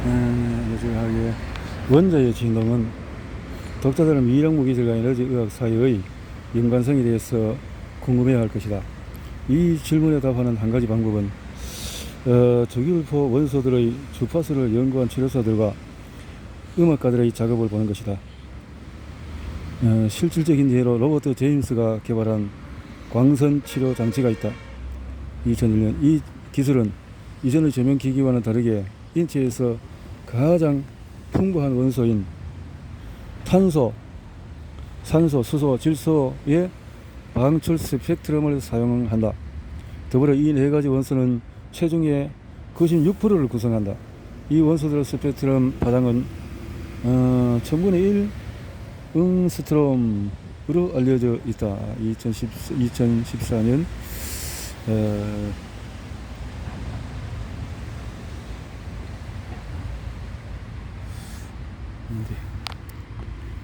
에너지의학의 원자의 진동은 독자들은 미력 무기질과 에너지 의학 사이의 연관성에 대해서 궁금해야 할 것이다. 이 질문에 답하는 한 가지 방법은 저기율포 원소들의 주파수를 연구한 치료사들과 음악가들의 작업을 보는 것이다. 실질적인 예로 로버트 제임스가 개발한 광선 치료 장치가 있다. 2001년. 이 기술은 이전의 조명기기와는 다르게 인체에서 가장 풍부한 원소인 탄소, 산소, 수소, 질소의 방출 스펙트럼을 사용한다. 더불어 이 네 가지 원소는 체중의 96%를 구성한다. 이 원소들의 스펙트럼 파장은 1000분의 1 응스트롬으로 알려져 있다. 2014년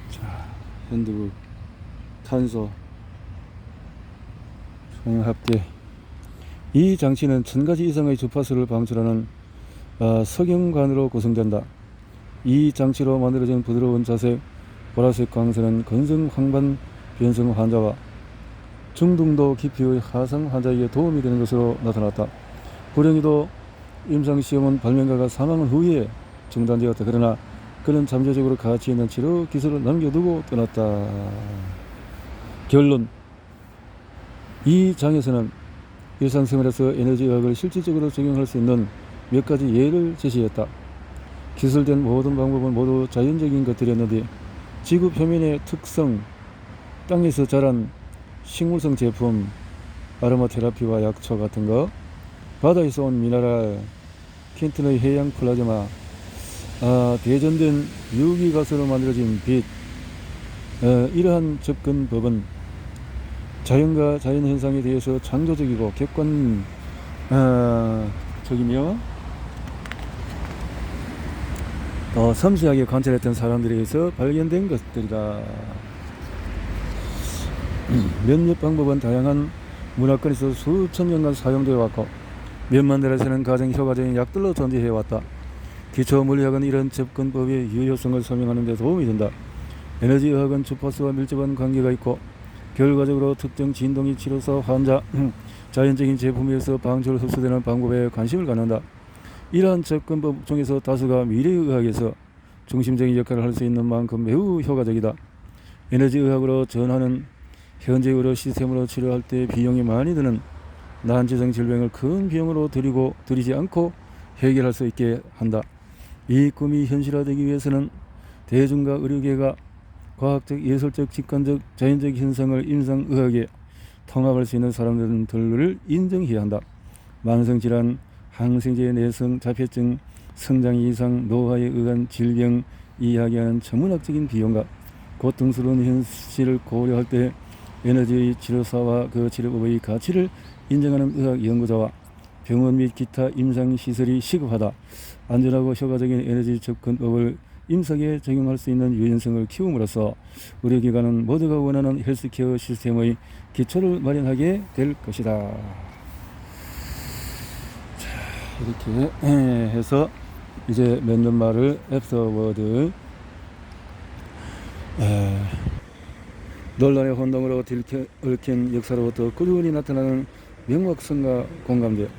자, 핸드북 탄소 총합계. 이 장치는 1000가지 이상의 주파수를 방출하는 석영관으로 구성된다. 이 장치로 만들어진 부드러운 자색 보라색 광선은 건성 황반 변성 환자와 중등도 깊이의 하상 환자에게 도움이 되는 것으로 나타났다. 불행히도 임상시험은 발명가가 사망한 후에 중단되었다. 그러나 그는 잠재적으로 가치 있는 치료 기술을 남겨두고 떠났다. 결론. 이 장에서는 일상생활에서 에너지의학을 실질적으로 적용할 수 있는 몇 가지 예를 제시했다. 기술된 모든 방법은 모두 자연적인 것들이었는데 지구 표면의 특성, 땅에서 자란 식물성 제품, 아로마 테라피와 약초 같은 거, 바다에서 온 미네랄, 킨튼의 해양 플라즈마, 대전된 유기가스로 만들어진 빛, 이러한 접근법은 자연과 자연현상에 대해서 창조적이고 객관적이며 섬세하게 관찰했던 사람들에 의해서 발견된 것들이다. 몇몇 방법은 다양한 문화권에서 수천 년간 사용되어 왔고 몇만 나라에서는 가장 효과적인 약들로 존재해 왔다. 기초 물리학은 이런 접근법의 유효성을 설명하는 데 도움이 된다. 에너지의학은 주파수와 밀접한 관계가 있고 결과적으로 특정 진동이 치료사, 환자, 자연적인 제품에서 방출 흡수되는 방법에 관심을 갖는다. 이러한 접근법 중에서 다수가 미래의학에서 중심적인 역할을 할 수 있는 만큼 매우 효과적이다. 에너지의학으로 전하는 현재 의료 시스템으로 치료할 때 비용이 많이 드는 난치성 질병을 큰 비용으로 들이지 않고 해결할 수 있게 한다. 이 꿈이 현실화되기 위해서는 대중과 의료계가 과학적, 예술적, 직관적, 자연적 현상을 임상의학에 통합할 수 있는 사람들을 인정해야 한다. 만성질환, 항생제, 내성, 자폐증, 성장 이상, 노화에 의한 질병 이야기하는 전문학적인 비용과 고통스러운 현실을 고려할 때 에너지의 치료사와 그 치료법의 가치를 인정하는 의학 연구자와 병원 및 기타 임상시설이 시급하다. 안전하고 효과적인 에너지 접근법을 임상에 적용할 수 있는 유연성을 키움으로써 의료기관은 모두가 원하는 헬스케어 시스템의 기초를 마련하게 될 것이다. 자, 이렇게 해서 이제 맺는 말을 애프터워드 논란의 혼동으로 얽힌 역사로부터 꾸준히 나타나는 명확성과 공감대.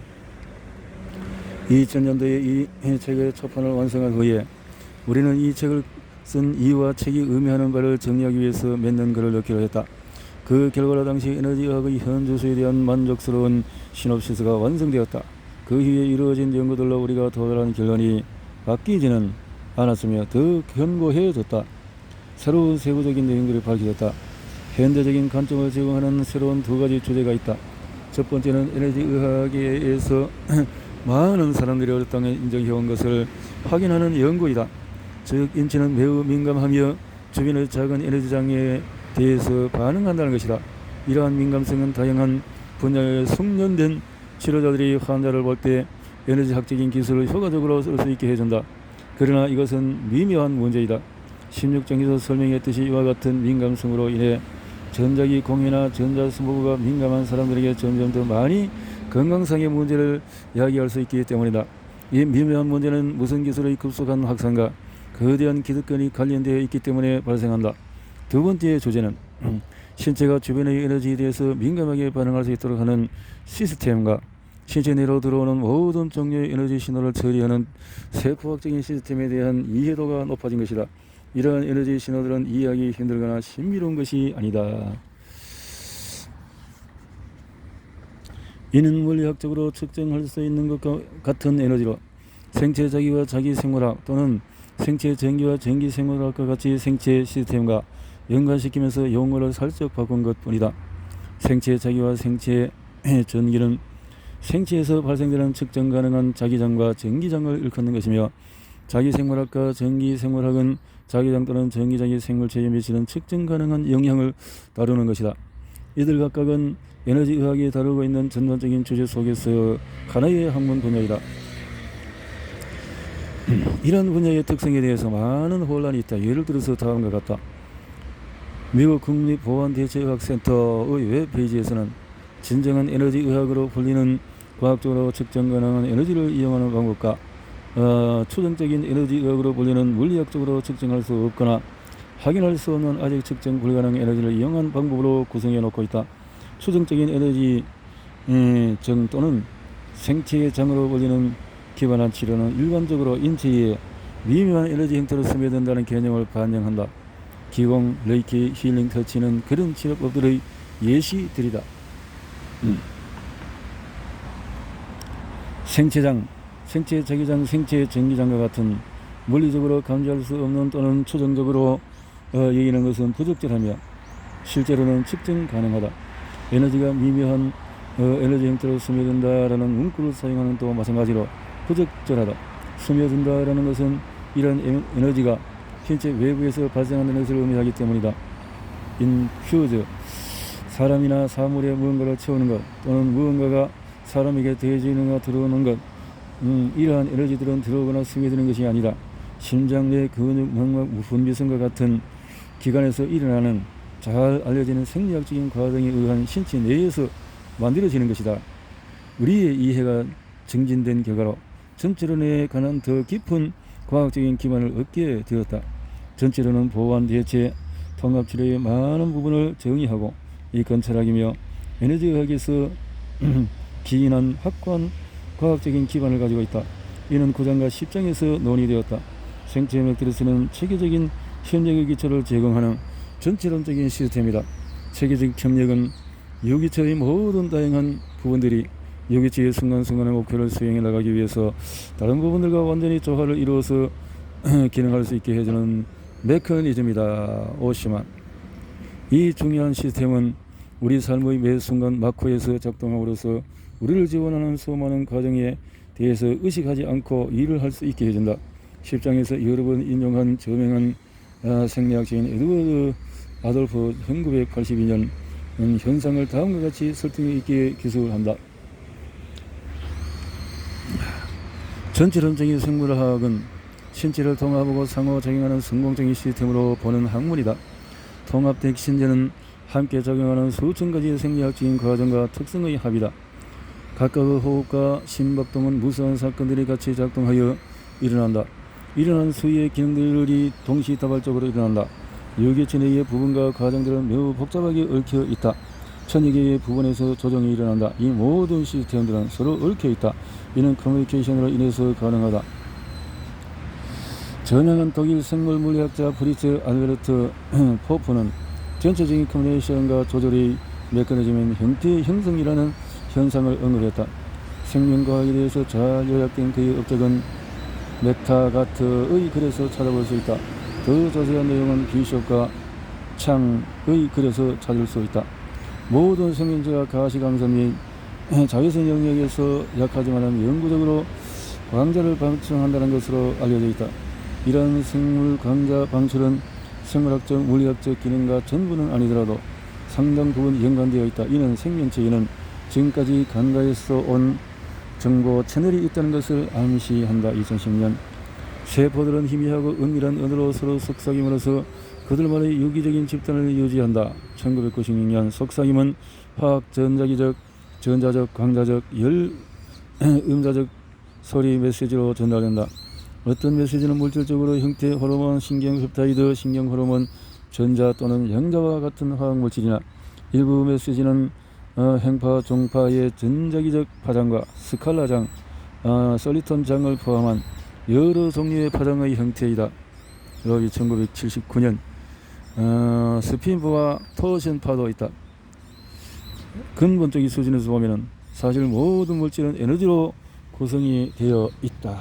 2000년도에 이 책의 초판을 완성한 후에 우리는 이 책을 쓴 이유와 책이 의미하는 바를 정리하기 위해서 맺는 글을 넣기로 했다. 그 결과로 당시 에너지의학의 현주소에 대한 만족스러운 시놉시스가 완성되었다. 그 후에 이루어진 연구들로 우리가 도달한 결론이 바뀌지는 않았으며 더 견고해졌다. 새로운 세부적인 내용들이 밝혀졌다. 현대적인 관점을 제공하는 새로운 두 가지 주제가 있다. 첫 번째는 에너지의학에서 많은 사람들이 어느 땅에 인정해온 것을 확인하는 연구이다. 즉 인체는 매우 민감하며 주변의 작은 에너지 장애에 대해서 반응한다는 것이다. 이러한 민감성은 다양한 분야의 숙련된 치료자들이 환자를 볼 때 에너지학적인 기술을 효과적으로 쓸 수 있게 해준다. 그러나 이것은 미묘한 문제이다. 16장에서 설명했듯이 이와 같은 민감성으로 인해 전자기 공해나 전자스모그가 민감한 사람들에게 점점 더 많이 건강상의 문제를 야기할 수 있기 때문이다. 이 미묘한 문제는 무선 기술의 급속한 확산과 거대한 기득권이 관련되어 있기 때문에 발생한다. 두 번째 주제는 신체가 주변의 에너지에 대해서 민감하게 반응할 수 있도록 하는 시스템과 신체 내로 들어오는 모든 종류의 에너지 신호를 처리하는 세포학적인 시스템에 대한 이해도가 높아진 것이다. 이러한 에너지 신호들은 이해하기 힘들거나 신비로운 것이 아니다. 이는 물리학적으로 측정할 수 있는 것과 같은 에너지로 생체 자기와 자기 생물학 또는 생체 전기와 전기 생물학과 같이 생체 시스템과 연관시키면서 용어를 살짝 바꾼 것뿐이다. 생체 자기와 생체 전기는 생체에서 발생되는 측정 가능한 자기장과 전기장을 일컫는 것이며, 자기 생물학과 전기 생물학은 자기장 또는 전기장이 생물체에 미치는 측정 가능한 영향을 다루는 것이다. 이들 각각은 에너지 의학이 다루고 있는 전반적인 주제 속에서 하나의 학문 분야이다. 이런 분야의 특성에 대해서 많은 혼란이 있다. 예를 들어서 다음과 같다. 미국 국립보안대체의학센터의 웹페이지에서는 진정한 에너지 의학으로 불리는 과학적으로 측정 가능한 에너지를 이용하는 방법과 추정적인 에너지 의학으로 불리는 물리학적으로 측정할 수 없거나 확인할 수 없는 아직 측정 불가능 에너지를 이용한 방법으로 구성해 놓고 있다. 추정적인 에너지 정 또는 생체의 장으로 불리는 기반한 치료는 일반적으로 인체의 미묘한 에너지 형태로 스며든다는 개념을 반영한다. 기공, 레이키, 힐링, 터치는 그런 치료법들의 예시들이다. 생체장, 생체 자기장, 생체 전기장과 같은 물리적으로 감지할 수 없는 또는 추정적으로 여기는 것은 부적절하며 실제로는 측정 가능하다. 에너지가 미묘한 에너지 형태로 스며든다라는 문구를 사용하는 또 마찬가지로 부적절하다. 스며든다라는 것은 이런 에너지가 신체 외부에서 발생하는 것을 의미하기 때문이다. 인퓨즈, 사람이나 사물에 무언가를 채우는 것 또는 무언가가 사람에게 대해지는가 들어오는 것, 이러한 에너지들은 들어오거나 스며드는 것이 아니라 심장 내 근육, 망막, 분비성과 같은 기관에서 일어나는 잘 알려지는 생리학적인 과정에 의한 신체 내에서 만들어지는 것이다. 우리의 이해가 증진된 결과로 전체론에 관한 더 깊은 과학적인 기반을 얻게 되었다. 전체론은 보완, 대체, 통합치료의 많은 부분을 정의하고 이건 철학이며 에너지 의학에서 기인한 확고한 과학적인 기반을 가지고 있다. 이는 9장과 10장에서 논의되었다. 생체맥들을 쓰는 체계적인 협력의 기초를 제공하는 전체론적인 시스템이다. 체계적 협력은 유기체의 모든 다양한 부분들이 유기체의 순간순간의 목표를 수행해 나가기 위해서 다른 부분들과 완전히 조화를 이루어서 기능할 수 있게 해주는 메커니즘이다. 오시만. 이 중요한 시스템은 우리 삶의 매 순간 마크에서 작동함으로써 우리를 지원하는 수많은 과정에 대해서 의식하지 않고 일을 할 수 있게 해준다. 10장에서 여러 번 인용한 저명한 생리학자인 에드워드 아돌프 1982년 현상을 다음과 같이 설득력 있게 기술한다. 전체론적인 생물학은 신체를 통합하고 상호작용하는 성공적인 시스템으로 보는 학문이다. 통합된 신체는 함께 작용하는 수천 가지의 생리학적인 과정과 특성의 합이다. 각각의 호흡과 심박동은 무수한 사건들이 같이 작동하여 일어난다. 일어난 수의 기능들이 동시다발적으로 일어난다. 유기체 내의 부분과 과정들은 매우 복잡하게 얽혀 있다. 천여 개의 부분에서 조정이 일어난다. 이 모든 시스템들은 서로 얽혀 있다. 이는 커뮤니케이션으로 인해서 가능하다. 전형한 독일 생물물리학자 프리츠 알베르트 포프는 전체적인 커뮤니케이션과 조절의 메커니즘인 형태 형성이라는 현상을 언급했다. 생명과학에 대해서 잘 요약된 그의 업적은 메타가트의 글에서 찾아볼 수 있다. 더 자세한 내용은 비숍과 창의 글에서 찾을 수 있다. 모든 생명체가 가시광선 및 자외선 영역에서 약하지만 영구적으로 광자를 방출한다는 것으로 알려져 있다. 이러한 생물 광자 방출은 생물학적, 물리학적 기능과 전부는 아니더라도 상당 부분 연관되어 있다. 이는 생명체에는 지금까지 간과해서 온 정보 채널이 있다는 것을 암시한다. 2010년 세포들은 희미하고 은밀한 언어로 서로 속삭임으로써 그들만의 유기적인 집단을 유지한다. 1996년 속삭임은 화학, 전자기적, 전자적, 광자적, 열, 음자적 소리 메시지로 전달된다. 어떤 메시지는 물질적으로 형태, 호르몬, 신경 펩타이드, 신경 호르몬, 전자 또는 양자와 같은 화학 물질이나 일부 메시지는 행파, 종파의 전자기적 파장과 스칼라장, 솔리톤장을 포함한 여러 종류의 파장의 형태이다. 여기 1979년 스핀파와 토션파도 있다. 근본적인 수준에서 보면은 사실 모든 물질은 에너지로 구성이 되어 있다.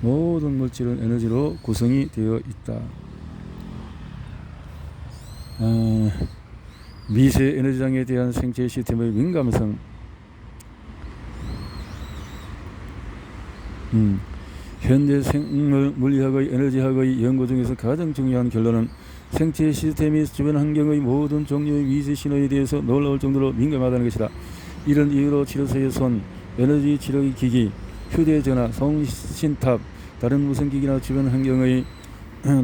모든 물질은 에너지로 구성이 되어 있다. 미세 에너지장에 대한 생체 시스템의 민감성. 현대 생물 물리학의 에너지학의 연구 중에서 가장 중요한 결론은 생체 시스템이 주변 환경의 모든 종류의 미세 신호에 대해서 놀라울 정도로 민감하다는 것이다. 이런 이유로 치료소의 손, 에너지 치료기 기기, 휴대전화, 송신탑, 다른 무선 기기나 주변 환경의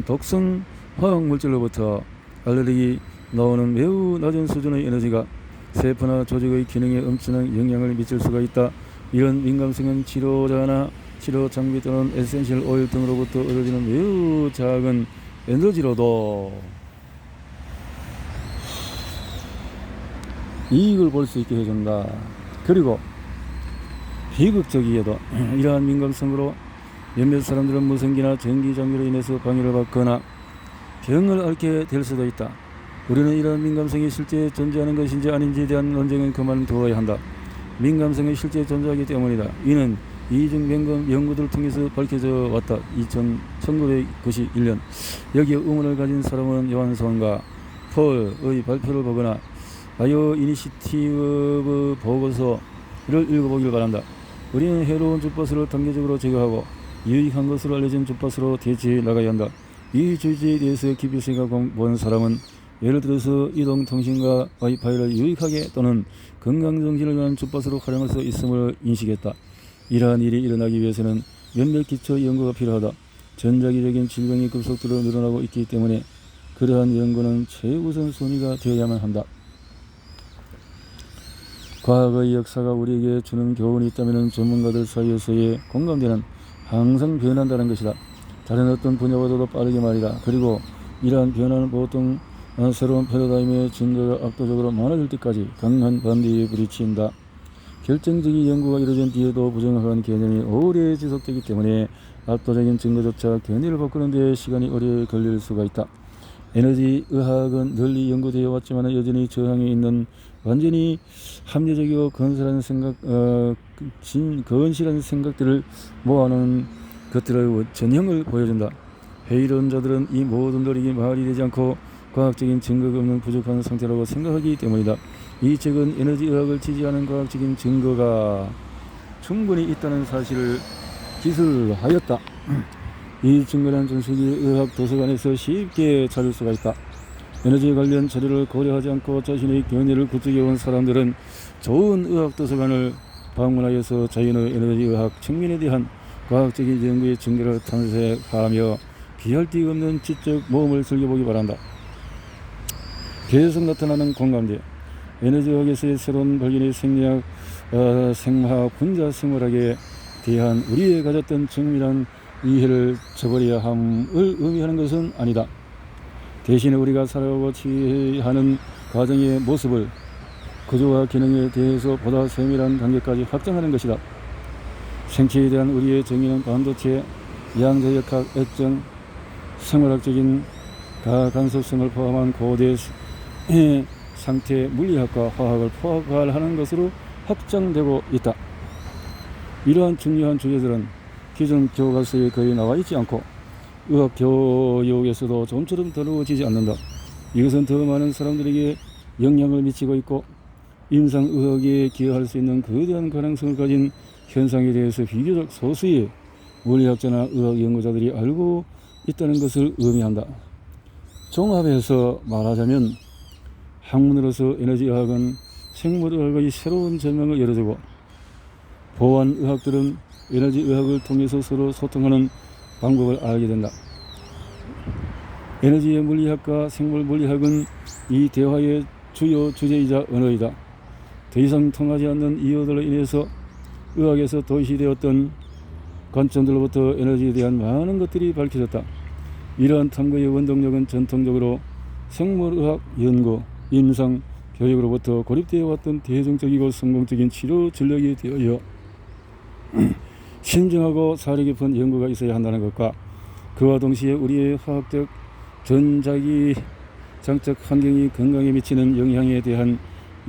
독성 화학 물질로부터 알레르기 나오는 매우 낮은 수준의 에너지가 세포나 조직의 기능에 엄청난 영향을 미칠 수가 있다. 이런 민감성은 치료자나 치료 장비 또는 에센셜 오일 등으로부터 얻어지는 매우 작은 에너지로도 이익을 볼 수 있게 해준다. 그리고 비극적이게도 이러한 민감성으로 몇몇 사람들은 무선기나 전기 장비로 인해서 방해를 받거나 병을 앓게 될 수도 있다. 우리는 이러한 민감성이 실제 존재하는 것인지 아닌지에 대한 논쟁은 그만 두어야 한다. 민감성이 실제 존재하기 때문이다. 이는 이중 민감 연구들을 통해서 밝혀져 왔다. 1991년 여기에 의문을 가진 사람은 요한손과 폴의 발표를 보거나 바이오 이니시티브 보고서를 읽어보길 바란다. 우리는 해로운 주파수를 단계적으로 제거하고 유익한 것으로 알려진 주파수로 대체해 나가야 한다. 이 주제에 대해서 깊이 생각해 본 사람은 예를 들어서 이동통신과 와이파이를 유익하게 또는 건강정신을 위한 주파수로 활용할 수 있음을 인식했다. 이러한 일이 일어나기 위해서는 몇몇 기초 연구가 필요하다. 전자기적인 질병이 급속도로 늘어나고 있기 때문에 그러한 연구는 최우선 순위가 되어야만 한다. 과학의 역사가 우리에게 주는 교훈이 있다면 전문가들 사이에서의 공감대는 항상 변한다는 것이다. 다른 어떤 분야보다도 빠르게 말이다. 그리고 이러한 변화는 보통 새로운 패러다임의 증거가 압도적으로 많아질 때까지 강한 반대에 부딪힌다. 결정적인 연구가 이루어진 뒤에도 부정확한 개념이 오래 지속되기 때문에 압도적인 증거조차 견해를 바꾸는 데 시간이 오래 걸릴 수가 있다. 에너지 의학은 널리 연구되어 왔지만 여전히 저항에 있는 완전히 합리적이고 건실한 생각들을 모아놓은 것들의 전형을 보여준다. 회의론자들은 이 모든 노력이 말이 되지 않고 과학적인 증거가 없는 부족한 상태라고 생각하기 때문이다. 이 책은 에너지 의학을 지지하는 과학적인 증거가 충분히 있다는 사실을 기술하였다. 이 증거는 전 세계 의학 도서관에서 쉽게 찾을 수가 있다. 에너지 관련 자료를 고려하지 않고 자신의 견해를 구축해온 사람들은 좋은 의학 도서관을 방문하여서 자연의 에너지 의학 측면에 대한 과학적인 연구의 증거를 탐색하며 비할 데 없는 지적 모험을 즐겨보기 바란다. 계속 나타나는 공감대. 에너지학에서의 새로운 발견이 생리학, 생화학, 분자 생물학에 대한 우리의 가졌던 정밀한 이해를 저버려야 함을 의미하는 것은 아니다. 대신에 우리가 살아가고 취하는 과정의 모습을 구조와 기능에 대해서 보다 세밀한 단계까지 확장하는 것이다. 생체에 대한 우리의 정의는 반도체, 양자역학, 액정, 생물학적인 가간섭성을 포함한 고대 상태 물리학과 화학을 포괄하는 것으로 확장되고 있다. 이러한 중요한 주제들은 기존 교과서에 거의 나와 있지 않고 의학 교육에서도 좀처럼 다루어지지 않는다. 이것은 더 많은 사람들에게 영향을 미치고 있고 임상의학에 기여할 수 있는 거대한 가능성을 가진 현상에 대해서 비교적 소수의 물리학자나 의학 연구자들이 알고 있다는 것을 의미한다. 종합해서 말하자면 학문으로서 에너지의학은 생물의학의 새로운 전망을 열어주고 보안의학들은 에너지의학을 통해서 서로 소통하는 방법을 알게 된다. 에너지의 물리학과 생물물리학은 이 대화의 주요 주제이자 언어이다. 더 이상 통하지 않는 이유들로 인해서 의학에서 도시되었던 관점들로부터 에너지에 대한 많은 것들이 밝혀졌다. 이러한 탐구의 원동력은 전통적으로 생물의학 연구, 임상, 교육으로부터 고립되어 왔던 대중적이고 성공적인 치료 전략에 대하여 신중하고 사려 깊은 연구가 있어야 한다는 것과, 그와 동시에 우리의 화학적 전자기 장적 환경이 건강에 미치는 영향에 대한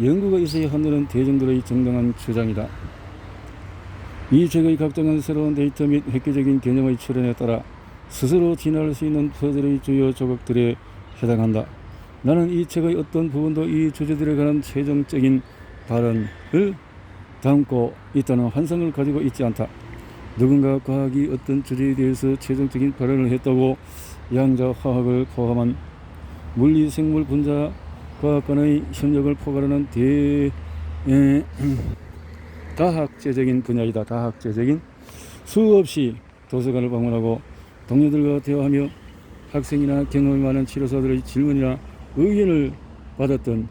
연구가 있어야 한다는 대중들의 정당한 주장이다. 이 책의 각종은 새로운 데이터 및 획기적인 개념의 출현에 따라 스스로 진화할 수 있는 퍼즐의 주요 조각들에 해당한다. 나는 이 책의 어떤 부분도 이 주제들에 관한 최종적인 발언을 담고 있다는 환상을 가지고 있지 않다. 누군가 과학이 어떤 주제에 대해서 최종적인 발언을 했다고 양자 화학을 포함한 물리, 생물, 분자 과학간의 협력을 포괄하는 다학제적인 분야이다. 다학제적인. 수없이 도서관을 방문하고 동료들과 대화하며 학생이나 경험이 많은 치료사들의 질문이나 의견을 받았던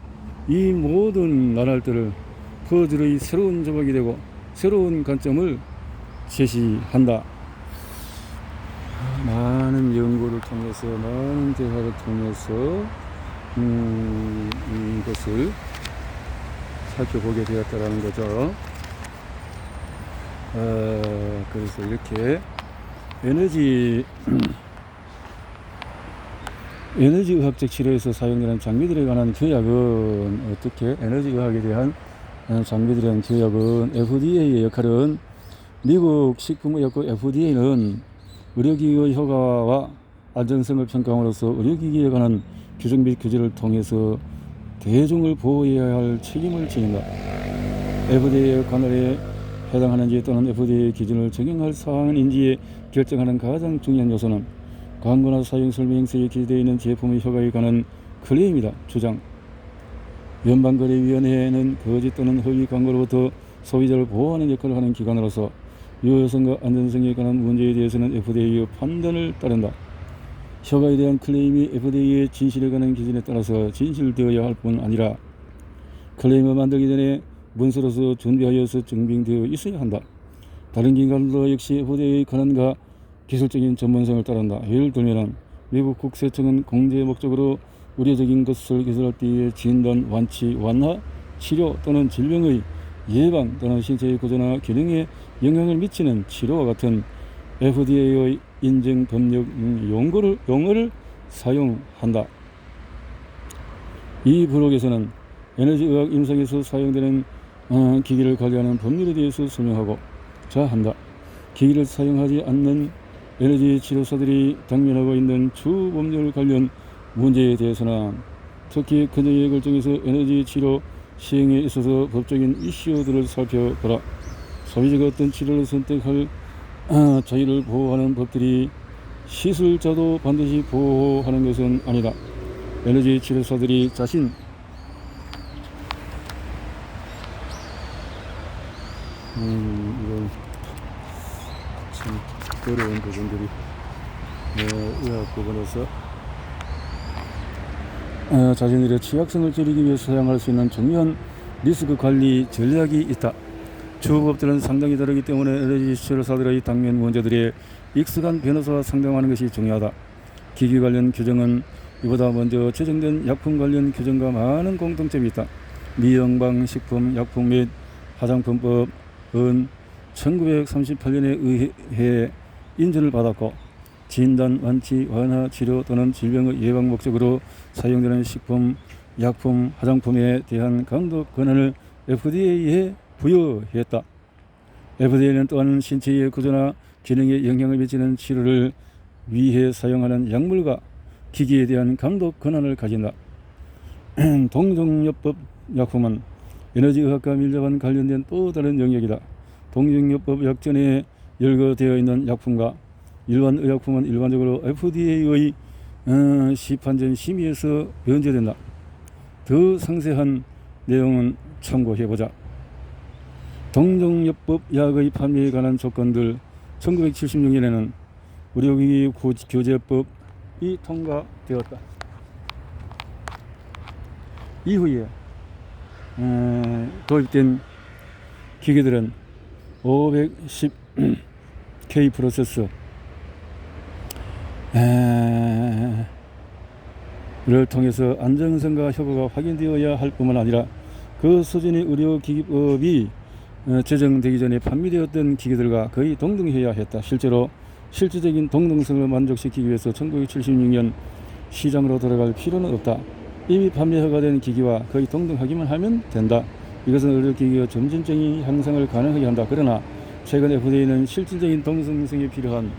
이 모든 나날들을 퍼즐의 새로운 조각이 되고 새로운 관점을 제시한다. 많은 연구를 통해서, 많은 대화를 통해서 이것을 살펴보게 되었다라는 거죠. 그래서 이렇게 에너지 의학적 치료에서 사용되는 장비들에 관한 교약은 어떻게, 에너지 의학에 대한 장비들에 대한 교약은, FDA의 역할은, 미국 식품의약국 FDA는 의료기기의 효과와 안전성을 평가함으로써 의료기기에 관한 규정 및 규제를 통해서 대중을 보호해야 할 책임을 지닌다. FDA의 관할에 해당하는지 또는 FDA 기준을 적용할 사항인지에 결정하는 가장 중요한 요소는 광고나 사용 설명서에 기재되어 있는 제품의 효과에 관한 클레임이다. 주장. 연방거래위원회는 거짓 또는 허위 광고로부터 소비자를 보호하는 역할을 하는 기관으로서 유효성과 안전성에 관한 문제에 대해서는 FDA의 판단을 따른다. 효과에 대한 클레임이 FDA의 진실에 관한 기준에 따라서 진실되어야 할 뿐 아니라 클레임을 만들기 전에 문서로서 준비하여서 증빙되어 있어야 한다. 다른 기관도 역시 FDA의 권한과 기술적인 전문성을 따른다. 예를 들면 미국 국세청은 공제 목적으로 의료적인 것을 기술할 때의 진단, 완치, 완화, 치료 또는 질병의 예방 또는 신체의 구조나 기능에 영향을 미치는 치료와 같은 FDA의 인증 법령 용어를 사용한다. 이 부록에서는 에너지의학 임상에서 사용되는 기기를 관리하는 법률에 대해서 설명하고 자한다. 기기를 사용하지 않는 에너지 치료사들이 당면하고 있는 주법률 관련 문제에 대해서는, 특히 근저의 결정에서 에너지 치료 시행에 있어서 법적인 이슈들을 살펴보라. 소비자가 어떤 치료를 선택할 자유를 보호하는 법들이 시술자도 반드시 보호하는 것은 아니다. 에너지 치료사들이 자신 이건 참 어려운 부분들이 의학 부분에서 자신들의 취약성을 줄이기 위해 사용할 수 있는 중요한 리스크 관리 전략이 있다. 주법들은 상당히 다르기 때문에 에너지 치료사들의 당면 문제들에 익숙한 변호사와 상담하는 것이 중요하다. 기기 관련 규정은 이보다 먼저 제정된 약품 관련 규정과 많은 공통점이 있다. 미 연방식품 약품 및 화장품법은 1938년에 의해 인준을 받았고, 진단, 완치, 완화, 치료 또는 질병의 예방 목적으로 사용되는 식품, 약품, 화장품에 대한 감독 권한을 FDA에 부여했다. FDA는 또한 신체의 구조나 기능에 영향을 미치는 치료를 위해 사용하는 약물과 기기에 대한 감독 권한을 가진다. 동종요법 약품은 에너지의학과 밀접한 관련된 또 다른 영역이다. 동종요법 약전에 열거되어 있는 약품과 일반 의약품은 일반적으로 FDA의 시판전 심의에서 면제된다. 더 상세한 내용은 참고해보자. 동종요법 약의 판매에 관한 조건들. 1976년에는 의료기기 규제법이 통과되었다. 이후에 도입된 기기들은 510K 프로세스 를 통해서 안정성과 효과가 확인되어야 할 뿐만 아니라 그 수준의 의료기기법이 제정되기 전에 판매되었던 기기들과 거의 동등해야 했다. 실제로 실질적인 동등성을 만족시키기 위해서 1976년 시장으로 돌아갈 필요는 없다. 이미 판매 허가된 기기와 거의 동등하기만 하면 된다. 이것은 의료기기의 점진적인 향상을 가능하게 한다. 그러나 최근 FDA는 실질적인 동등성이 필요한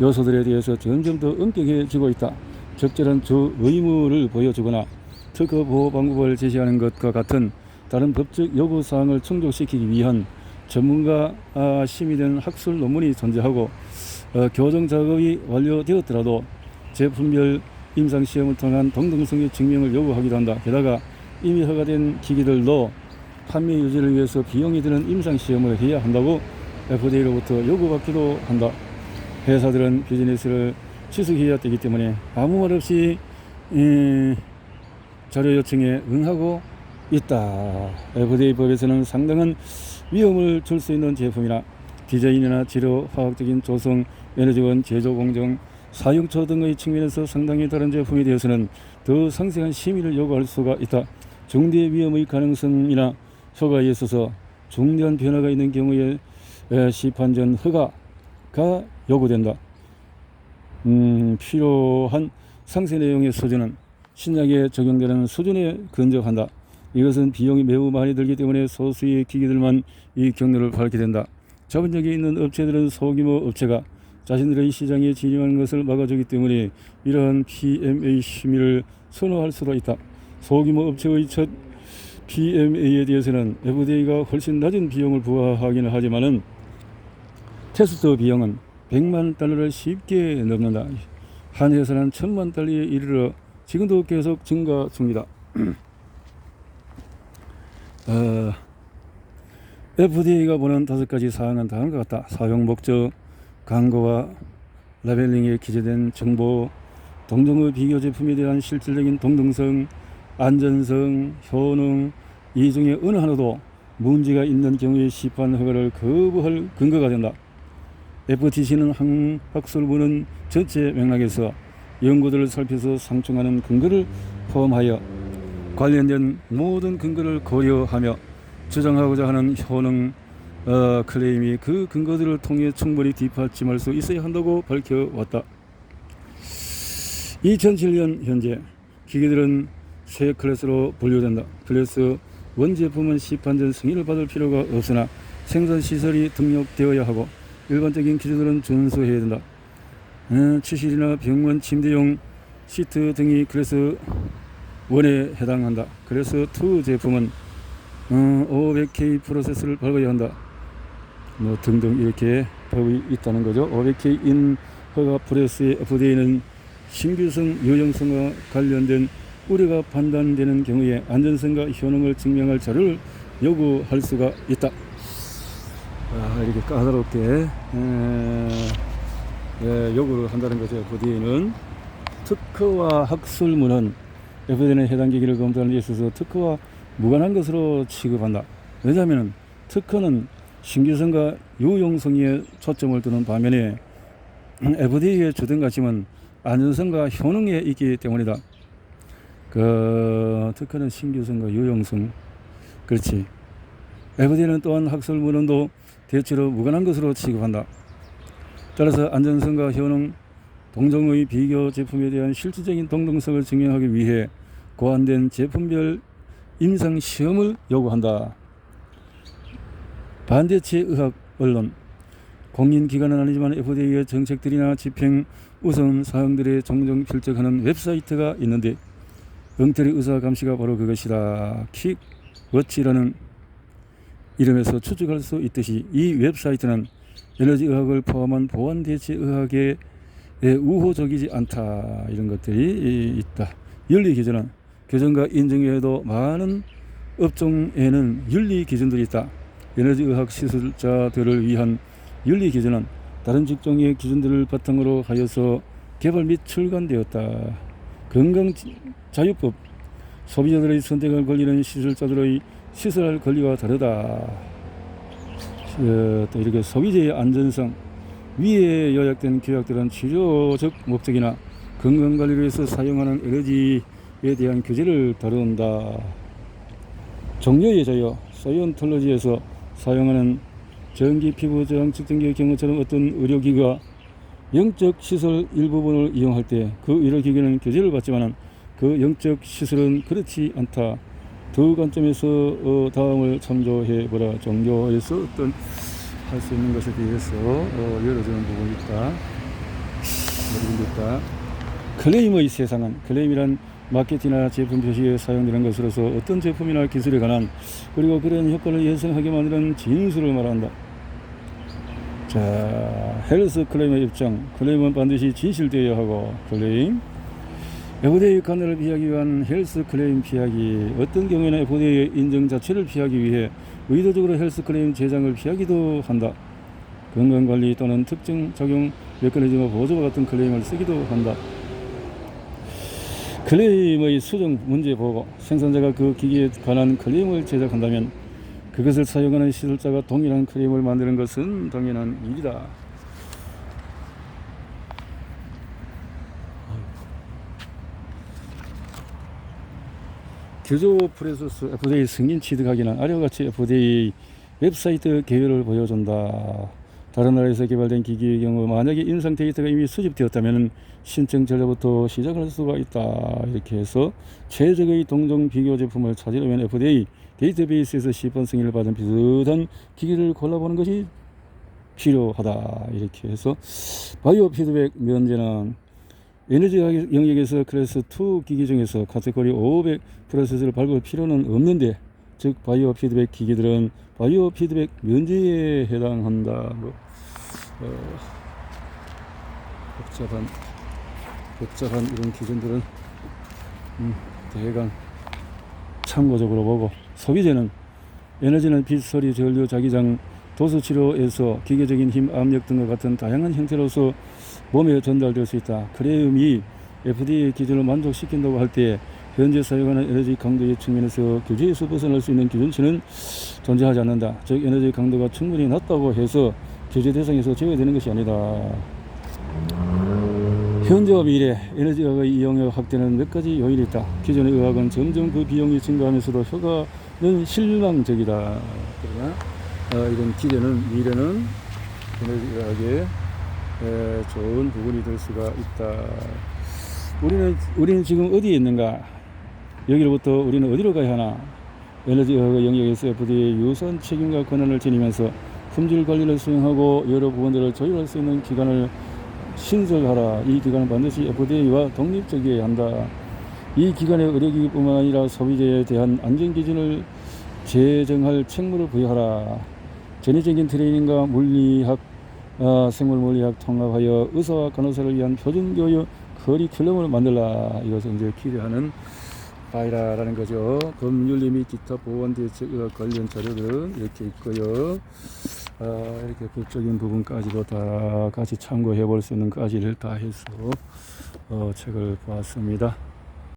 요소들에 대해서 점점 더 엄격해지고 있다. 적절한 주 의무를 보여주거나 특허 보호 방법을 제시하는 것과 같은 다른 법적 요구사항을 충족시키기 위한 전문가 심의된 학술 논문이 존재하고 교정 작업이 완료되었더라도 제품별 임상시험을 통한 동등성의 증명을 요구하기도 한다. 게다가 이미 허가된 기기들도 판매 유지를 위해서 비용이 드는 임상시험을 해야 한다고 FDA로부터 요구받기도 한다. 회사들은 비즈니스를 지속해야 되기 때문에 아무 말 없이 자료 요청에 응하고 있다. FDA 법에서는 상당한 위험을 줄 수 있는 제품이나 디자인이나 치료, 화학적인 조성, 에너지원, 제조 공정, 사용처 등의 측면에서 상당히 다른 제품에 대해서는 더 상세한 심의를 요구할 수가 있다. 중대 위험의 가능성이나 효과에 있어서 중대한 변화가 있는 경우에 시판 전 허가가 요구된다. 필요한 상세 내용의 수준은 신약에 적용되는 수준에 근접한다. 이것은 비용이 매우 많이 들기 때문에 소수의 기기들만 이 경로를 밟게 된다. 자본력이 있는 업체들은 소규모 업체가 자신들의 시장에 진입하는 것을 막아주기 때문에 이러한 PMA 심의를 선호할 수도 있다. 소규모 업체의 첫 PMA에 대해서는 FDA가 훨씬 낮은 비용을 부과하기는 하지만은 테스트 비용은 100만 달러를 쉽게 넘는다. 한 회사는 1000만 달러에 이르러 지금도 계속 증가 중이다. FDA가 보는 5가지 사항은 다음과 같다. 사용 목적, 광고와 라벨링에 기재된 정보, 동종의 비교 제품에 대한 실질적인 동등성, 안전성, 효능, 이 중에 어느 하나도 문제가 있는 경우에 시판 허가를 거부할 근거가 된다. FTC는 학술문헌 전체 맥락에서 연구들을 살펴서 상충하는 근거를 포함하여 관련된 모든 근거를 고려하며 주장하고자 하는 효능 클레임이 그 근거들을 통해 충분히 뒷받침할 수 있어야 한다고 밝혀왔다. 2007년 현재 기기들은 세 클래스로 분류된다. 클래스 1 제품은 시판 전 승인을 받을 필요가 없으나 생산 시설이 등록되어야 하고 일반적인 기준들은 준수해야 된다. 치실이나 병원 침대용 시트 등이 클래스 1에 해당한다. 클래스 2 제품은 500K 프로세스를 밟아야 한다. 뭐 등등 이렇게 법이 있다는 거죠. 500K 인 허가 프로세스의 FDA는 신규성, 유용성과 관련된 우려가 판단되는 경우에 안전성과 효능을 증명할 자료를 요구할 수가 있다. 이렇게 까다롭게 요구를 한다는 거죠. FDA는 특허와 학술문헌, FDA는 해당 기기를 검토하는 데 있어서 특허와 무관한 것으로 취급한다. 왜냐하면 특허는 신규성과 유용성에 초점을 두는 반면에 FDA의 주된 가치는 안전성과 효능에 있기 때문이다. 특허는 신규성과 유용성, 그렇지. FDA는 또한 학술문헌도 대체로 무관한 것으로 취급한다. 따라서 안전성과 효능, 동종의 비교 제품에 대한 실질적인 동등성을 증명하기 위해 고안된 제품별 임상시험을 요구한다. 반대체 의학 언론, 공인기관은 아니지만 FDA의 정책들이나 집행 우선 사항들에 종종 필적하는 웹사이트가 있는데 엉터리 의사 감시가 바로 그것이다. 킥워치라는 이름에서 추측할 수 있듯이 이 웹사이트는 에너지 의학을 포함한 보완 대체 의학에 우호적이지 않다. 이런 것들이 있다. 윤리 기준은 교정과 인증 외에도 많은 업종에는 윤리 기준들이 있다. 에너지 의학 시술자들을 위한 윤리 기준은 다른 직종의 기준들을 바탕으로 하여서 개발 및 출간되었다. 건강자유법, 소비자들의 선택할 권리는 시술자들의 시술할 권리와 다르다. 또 이렇게 소비재의 안전성, 위에 요약된 규약들은 치료적 목적이나 건강관리를 위해서 사용하는 에너지에 대한 규제를 다룬다. 종료의 자유, 사이언톨로지에서 사용하는 전기, 피부 저항 측정기의 경우처럼 어떤 의료기기가 영적 시설 일부분을 이용할 때 그 의료기기는 규제를 받지만 그 영적 시설은 그렇지 않다. 두 관점에서 다음을 참조해 보라. 종교에서 어떤 할 수 있는 것에 대해서 열어주는 부분이 있다. 클레임의 세상은, 클레임이란 마케팅이나 제품 표시에 사용되는 것으로서 어떤 제품이나 기술에 관한 그리고 그런 효과를 예상하게 만드는 진술을 말한다. 자, 헬스 클레임의 입장. 클레임은 반드시 진실되어야 하고, 클레임 FDA의 관할을 피하기 위한 헬스 클레임 피하기. 어떤 경우에는 FDA의 인정 자체를 피하기 위해 의도적으로 헬스 클레임 제장을 피하기도 한다. 건강관리 또는 특정 작용 메커니즘의 보조와 같은 클레임을 쓰기도 한다. 클레임의 수정 문제 보고. 생산자가 그 기기에 관한 클레임을 제작한다면 그것을 사용하는 시술자가 동일한 클레임을 만드는 것은 당연한 일이다. 규조 프로세스 FDA 승인 취득하기는 아래와 같이 FDA 웹사이트 개요를 보여준다. 다른 나라에서 개발된 기기의 경우 만약에 임상 데이터가 이미 수집되었다면 신청 전략부터 시작할 수가 있다. 이렇게 해서 최적의 동종 비교 제품을 찾으려면 FDA 데이터베이스에서 시판 승인을 받은 비슷한 기기를 골라보는 것이 필요하다. 이렇게 해서 바이오 피드백 면제는 에너지 영역에서 클래스 2 기기 중에서 카테고리 500 프로세스를 밟을 필요는 없는데, 즉 바이오 피드백 기기들은 바이오 피드백 면제에 해당한다. 복잡한 이런 기준들은 대강 참고적으로 보고. 소비재는 에너지는 빛, 소리, 전류, 자기장, 도수치료에서 기계적인 힘, 압력 등과 같은 다양한 형태로서 몸에 전달될 수 있다. 클레임이 FDA 기준을 만족시킨다고 할 때 현재 사용하는 에너지 강도의 측면에서 규제에서 벗어날 수 있는 기준치는 존재하지 않는다. 즉 에너지 강도가 충분히 낮다고 해서 규제 대상에서 제외되는 것이 아니다. 현재와 미래 에너지의학의 이용의 확대는 몇 가지 요인이 있다. 기존의 의학은 점점 그 비용이 증가하면서도 효과는 실망적이다. 그러나 이런 기대는, 미래는 에너지의학의 좋은 부분이 될 수가 있다. 우리는 지금 어디에 있는가? 여기로부터 우리는 어디로 가야 하나? 에너지의학의 영역에서 FDA의 유사한 책임과 권한을 지니면서 품질 관리를 수행하고 여러 부분들을 조율할 수 있는 기관을 신설하라. 이 기관은 반드시 FDA와 독립적이어야 한다. 이 기관의 의료기기뿐만 아니라 소비재에 대한 안전기준을 제정할 책무를 부여하라. 전위적인 트레이닝과 물리학, 생물물리학 통합하여 의사와 간호사를 위한 표준교육 커리큘럼을 만들라. 이것을 이제 기대하는 바이라라는 거죠. 법률 및 기타 보건 대책 관련 자료들은 이렇게 있고요. 이렇게 법적인 부분까지도 다 같이 참고해 볼 수 있는 까지를 다 해서 책을 보았습니다.